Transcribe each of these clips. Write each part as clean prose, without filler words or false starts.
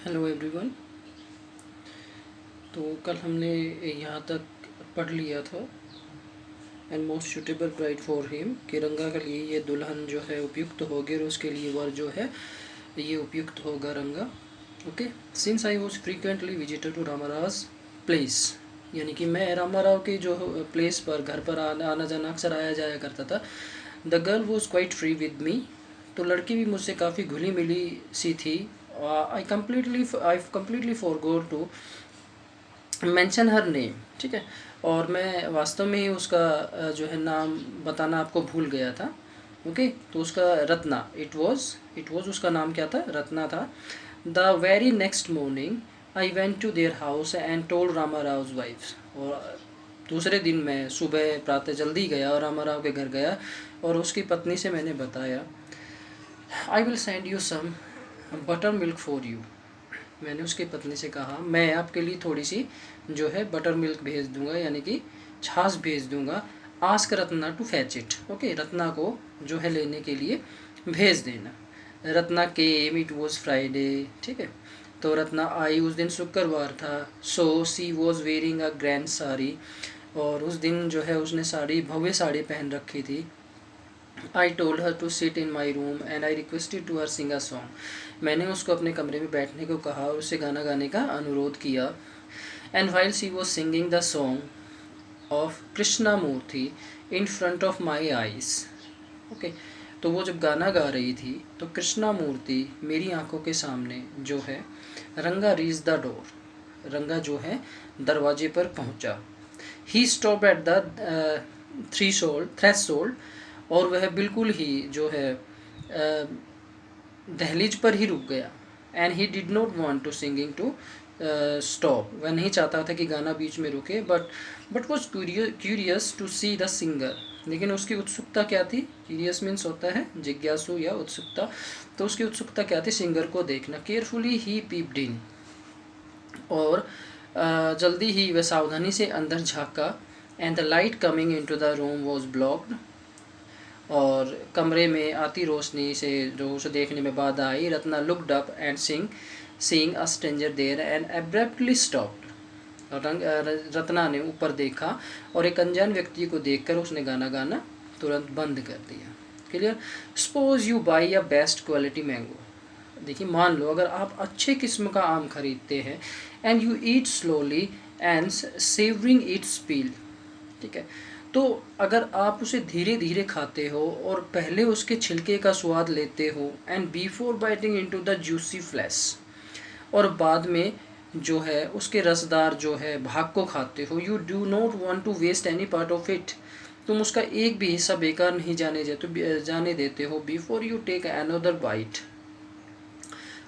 Hello everyone. तो कल हमने यहाँ तक पढ़ लिया था and most suitable bride for him कि रंगा के लिए ये दुल्हन जो है उपयुक्त होगी और उसके लिए वर जो है ये उपयुक्त होगा Ranga. Okay, since I was frequently visitor to Ramaraj place, यानी कि मैं रामाराव के जो प्लेस पर घर पर आना जाना अक्सर आया जाया करता था। The girl was quite free with me, तो लड़की भी मुझसे काफ़ी घुली मिली सी थी। I completely forgot to mention her name, ठीक है। और मैं वास्तव में ही उसका जो है नाम बताना आपको भूल गया था। ओके, तो उसका रत्ना, इट वॉज उसका नाम क्या था? रत्ना था। The very next morning I went to their house and told Rama Rao wife, और दूसरे दिन मैं सुबह प्रातः जल्दी गया और रामा राव के घर गया और उसकी पत्नी से मैंने बताया, I will send you some buttermilk for you. मैंने उसकी पत्नी से कहा मैं आपके लिए थोड़ी सी जो है बटर मिल्क भेज दूंगा, यानी कि छाछ भेज दूंगा। Ask Ratna to fetch it. Okay, Ratna को जो है लेने के लिए भेज देना। Ratna came, it was Friday, ठीक है। तो रत्ना आई, उस दिन शुक्रवार था। So she was wearing a grand sari, और उस दिन जो है उसने साड़ी, भव्य साड़ी पहन रखी थी। I told her to sit in my room and I requested to her sing a song. मैंने उसको अपने कमरे में बैठने को कहा और उससे गाना गाने का अनुरोध किया। And while she was singing the song of Krishna Murthy in front of my eyes. Okay, तो वो जब गाना गा रही थी तो कृष्णा मूर्ति मेरी आंखों के सामने जो है, रंगा रीच द डोर, रंगा जो है दरवाजे पर पहुंचा। ही स्टॉप एट द थ्रेशोल्ड, और वह बिल्कुल ही जो है दहलीज पर ही रुक गया। And he did not want to singing to stop, वह नहीं चाहता था कि गाना बीच में रुके, but was curious to see the singer. लेकिन उसकी उत्सुकता क्या थी? क्यूरियस मीन्स होता है जिज्ञासु या उत्सुकता। तो उसकी उत्सुकता क्या थी? सिंगर को देखना। केयरफुली ही पीप्ड इन, और जल्दी ही वह सावधानी से अंदर झाँका। And the light coming in to the room was blocked, और कमरे में आती रोशनी से जो उसे देखने में बाधा आई। Ratna looked up and seeing a stranger there and abruptly stopped. Ratna ने ऊपर देखा और एक अनजान व्यक्ति को देखकर उसने गाना गाना तुरंत बंद कर दिया। Clear? Suppose you by a best quality mango, देखिए मान लो अगर आप अच्छे किस्म का आम खरीदते हैं, and you eat slowly and savouring its peel, ठीक है। तो अगर आप उसे धीरे धीरे खाते हो और पहले उसके छिलके का स्वाद लेते हो, and before biting into the juicy flash, और बाद में जो है उसके रसदार जो है भाग को खाते हो, you do not want to waste any part of it, तुम उसका एक भी हिस्सा बेकार नहीं जाने देते हो। Before you take another bite,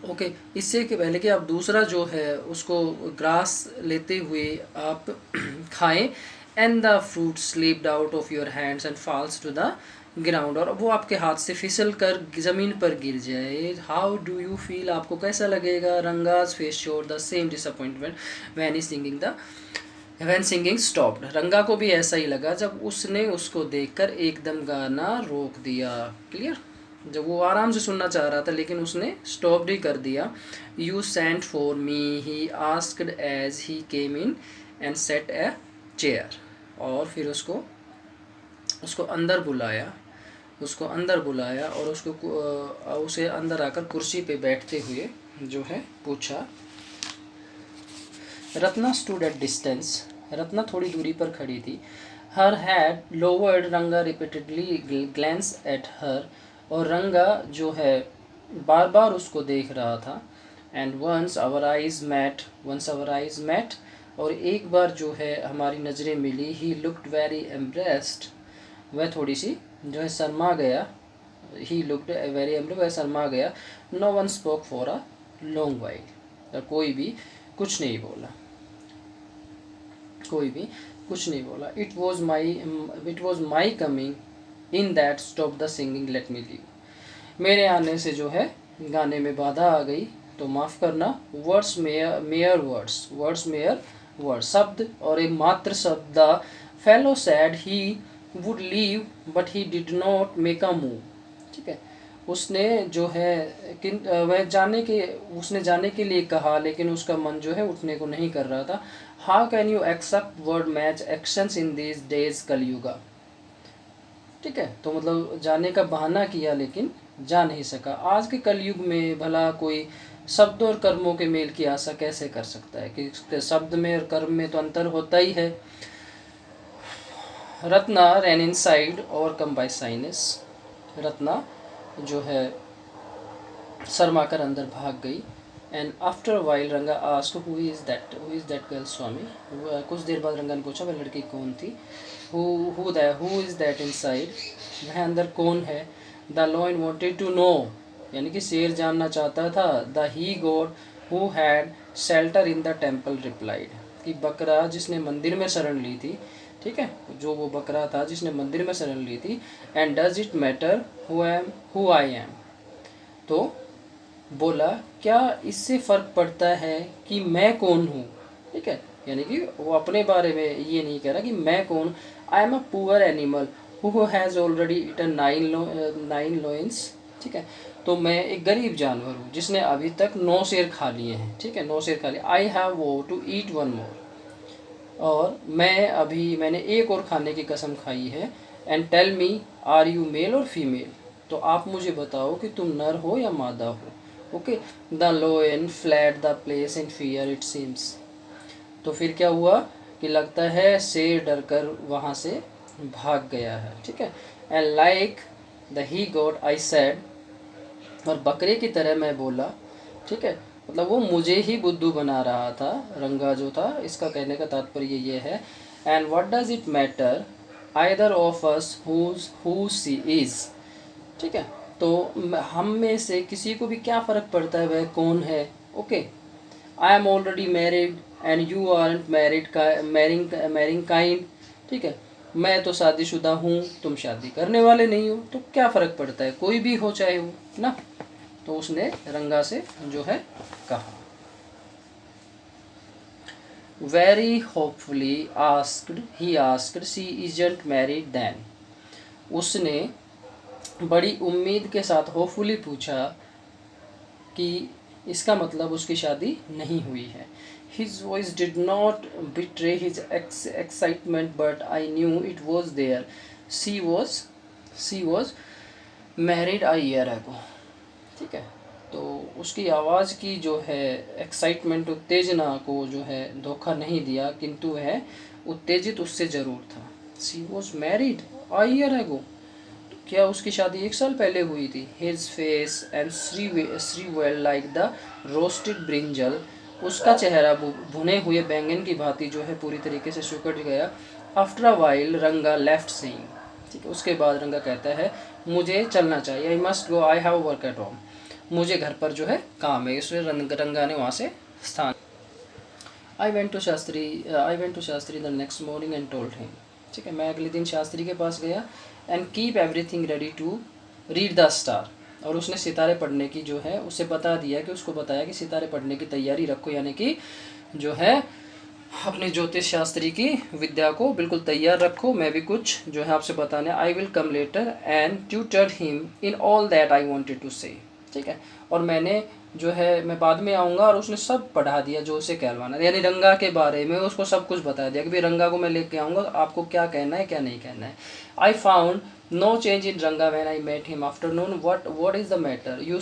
okay, इससे कि पहले कि आप दूसरा जो है उसको ग्रास लेते हुए आप खाएं। And the fruit slipped out of your hands and falls to the ground, और वो आपके हाथ से फिसल कर ज़मीन पर गिर जाए। हाउ डू यू फील, आपको कैसा लगेगा? Ranga's face showed the same disappointment when singing stopped. रंगा को भी ऐसा ही लगा जब उसने उसको देखकर एकदम गाना रोक दिया। क्लियर? जब वो आराम से सुनना चाह रहा था लेकिन उसने स्टॉप ही कर दिया। You sent for me, he asked as he came in and set a chair, और फिर उसको उसको अंदर बुलाया उसको अंदर बुलाया और उसे अंदर आकर कुर्सी पे बैठते हुए जो है पूछा। Ratna stood at distance, Ratna थोड़ी दूरी पर खड़ी थी। हर हैड लोवर्ड, रंगा रिपीटेडली ग्लैंस एट हर, और रंगा जो है बार बार उसको देख रहा था। And once our eyes met, और एक बार जो है हमारी नज़रें मिली। ही लुक्ड वेरी एम्प्रेस्ड, वह थोड़ी सी जो है शर्मा गया। ही लुक्ड वेरी एम्प्रेस्ड, वह शर्मा गया। No one spoke for a long while, कोई भी कुछ नहीं बोला, कोई भी कुछ नहीं बोला। It was my coming in that stop the singing, let me leave, मेरे आने से जो है गाने में बाधा आ गई तो माफ़ करना। वर्ड्स मेयर वर्ड्स, शब्द और एक मात्र शब्द। The fellow sad he would leave but he did not make a move, ठीक है। उसने जो है वह उसने जाने के लिए कहा, लेकिन उसका मन जो है उठने को नहीं कर रहा था। How can you expect word match actions in this days Kaliyuga. ठीक है, तो मतलब जाने का बहाना किया लेकिन जा नहीं सका। आज के कलयुग में भला कोई शब्द और कर्मों के मेल की आशा कैसे कर सकता है, कि शब्द में और कर्म में तो अंतर होता ही है। रत्ना रैन इनसाइड और कम बाय साइनस। रत्ना जो है शर्मा कर अंदर भाग गई। And after while Ranga ask who is that girl Swami. कुछ देर बाद रंगा ने पूछा वह लड़की कौन थी। हु इज़ दैट इनसाइड, वह अंदर कौन है। The lion wanted to know, यानी कि शेर जानना चाहता था। The he goat who had shelter in the temple replied, कि बकरा जिसने मंदिर में शरण ली थी, ठीक है, जो वो बकरा था जिसने मंदिर में शरण ली थी। And does it matter who I am, तो बोला क्या इससे फ़र्क पड़ता है कि मैं कौन हूँ। ठीक है, यानी कि वो अपने बारे में ये नहीं कह रहा कि मैं कौन। I am a poor animal who has already eaten 9 lions. ठीक है, तो मैं एक गरीब जानवर हूँ जिसने अभी तक 9 शेर खा लिए हैं। ठीक है, 9 शेर खा लिए। आई हैव वो टू ईट 1 मोर, और मैंने एक और खाने की कसम खाई है। And tell me are you male और फीमेल, तो आप मुझे बताओ कि तुम नर हो या मादा हो। Okay, the लोयन flat the place in fear it seems, तो फिर क्या हुआ कि लगता है शेर डर कर वहाँ से भाग गया है। ठीक है, and like the he God I said, और बकरे की तरह मैं बोला। ठीक है, मतलब वो मुझे ही बुद्धू बना रहा था, रंगा जो था। इसका कहने का तात्पर्य ये है। And what does it matter either of us who see is. ठीक है, तो हम में से किसी को भी क्या फ़र्क पड़ता है वह कौन है। Okay, I am already married and you aren't marrying kind. ठीक है, मैं तो शादीशुदा हूँ, तुम शादी करने वाले नहीं हो, तो क्या फ़र्क पड़ता है, कोई भी हो चाहे वो ना। तो उसने रंगा से जो है कहा। Very hopefully he asked she isn't married then, उसने बड़ी उम्मीद के साथ होपफुली पूछा कि इसका मतलब उसकी शादी नहीं हुई है। His voice did not betray his excitement, but I knew it was there. She was married a year ago. ठीक है, तो उसकी आवाज़ की जो है एक्साइटमेंट, उत्तेजना को जो है धोखा नहीं दिया, किंतु वह उत्तेजित उससे ज़रूर था। She was married a year ago, क्या उसकी शादी 1 साल पहले हुई थी। His face and shriveled like the roasted brinjal, उसका चेहरा भुने हुए बैंगन की भांति जो है पूरी तरीके से सिकुड़ गया। आफ्टर अ वाइल रंगा लेफ्ट सेइंग, ठीक है, उसके बाद रंगा कहता है मुझे चलना चाहिए। I must go, I have work at home, मुझे घर पर जो है काम है। इसलिए रंगा ने वहाँ से स्थान। I went to Shastri the next morning and told him. ठीक है, मैं अगले दिन शास्त्री के पास गया। And keep everything ready to read the star, और उसने सितारे पढ़ने की जो है उसे बता दिया, कि उसको बताया कि सितारे पढ़ने की तैयारी रखो, यानी कि जो है अपने ज्योतिष शास्त्री की विद्या को बिल्कुल तैयार रखो, मैं भी कुछ जो है आपसे बताने। I will come later and tutor him in all that I wanted to say. ठीक है, और मैंने जो है मैं बाद में आऊँगा, और उसने सब पढ़ा दिया जो उसे कहलवाना, यानी रंगा के बारे में उसको सब कुछ बता दिया कि भाई रंगा को मैं लेके आऊँगा, आपको क्या कहना है क्या नहीं कहना है। I found no change in Ranga when I met him afternoon. What is the matter, you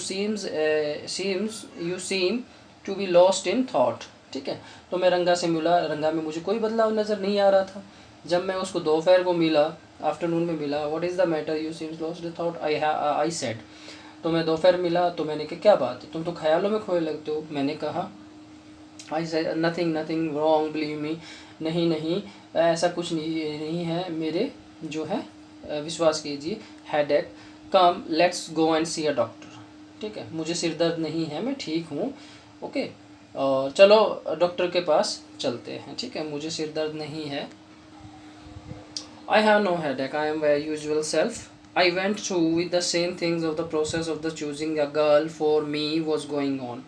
seem to be lost in thought. ठीक है, तो मैं रंगा से मिला, रंगा में मुझे कोई बदलाव नज़र नहीं आ रहा था। जब मैं उसको दोपहर को मिला, आफ्टरनून में मिला, what is the matter you seems lost in thought, I said, तो मैं दोपहर मिला तो मैंने कहा क्या बात है, तुम तो ख्यालों में खोए लगते हो। मैंने कहा I said nothing wrong believe me, नहीं ऐसा कुछ नहीं है मेरे जो है विश्वास कीजिए। Headache, come let's go and see a doctor. ठीक है, मुझे सिर दर्द नहीं है, मैं ठीक हूँ। ओके, और चलो डॉक्टर के पास चलते हैं। ठीक है, मुझे सिर दर्द नहीं है। I have no headache, I am my usual self. I went through with the same things of the process of the choosing a girl for me was going on.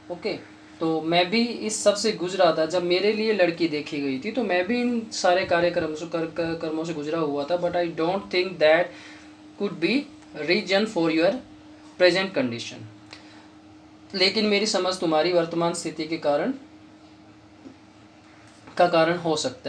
Okay, तो मैं भी इस सब से गुजरा था। जब मेरे लिए लड़की देखी गई थी तो मैं भी इन सारे कर्मों से गुजरा हुआ था। But I don't think that could be reason for your present condition, लेकिन मेरी समझ तुम्हारी वर्तमान स्थिति के कारण का कारण हो सकता है।